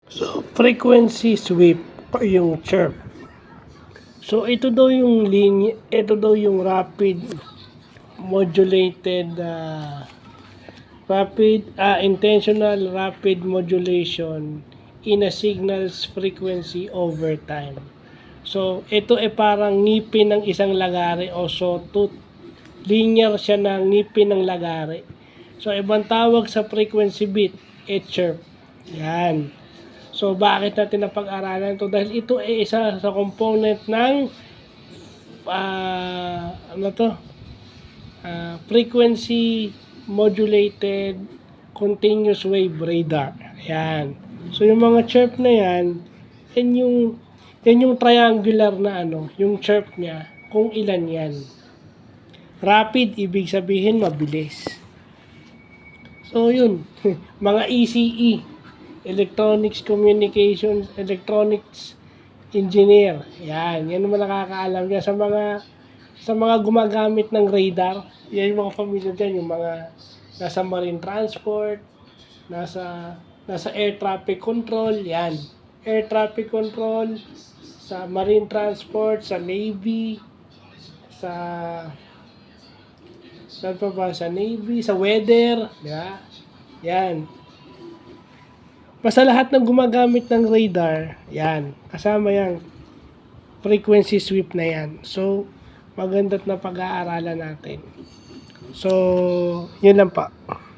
So, frequency sweep o yung chirp. So, ito daw yung linya, ito daw yung rapid modulated intentional rapid modulation in a signal's frequency over time. So, ito ay parang ngipin ng isang lagari o sawtooth. Linear siya ng ngipin ng lagari. So, ibang tawag sa frequency bit, chirp. Yan. So, bakit natin napag-aralan ito? Dahil ito ay isa sa component ng frequency modulated continuous wave radar. Ayan. So, yung mga chirp na yan, yan yung triangular na yung chirp niya, kung ilan yan. Rapid, ibig sabihin mabilis. So, yun. Mga ECE, Electronics Communications, Electronics Engineer. Yan naman nakakaalam yan sa mga gumagamit ng radar. Yan yung mga familiar dyan, yung mga nasa marine transport, nasa air traffic control, yan. Air traffic control, sa marine transport, sa Navy, saan pa ba? Sa Navy, sa weather, yeah. Yan. Basta lahat ng gumagamit ng radar, yan. Kasama yung frequency sweep na yan. So, maganda't na pag-aaralan natin. So, yun lang pa.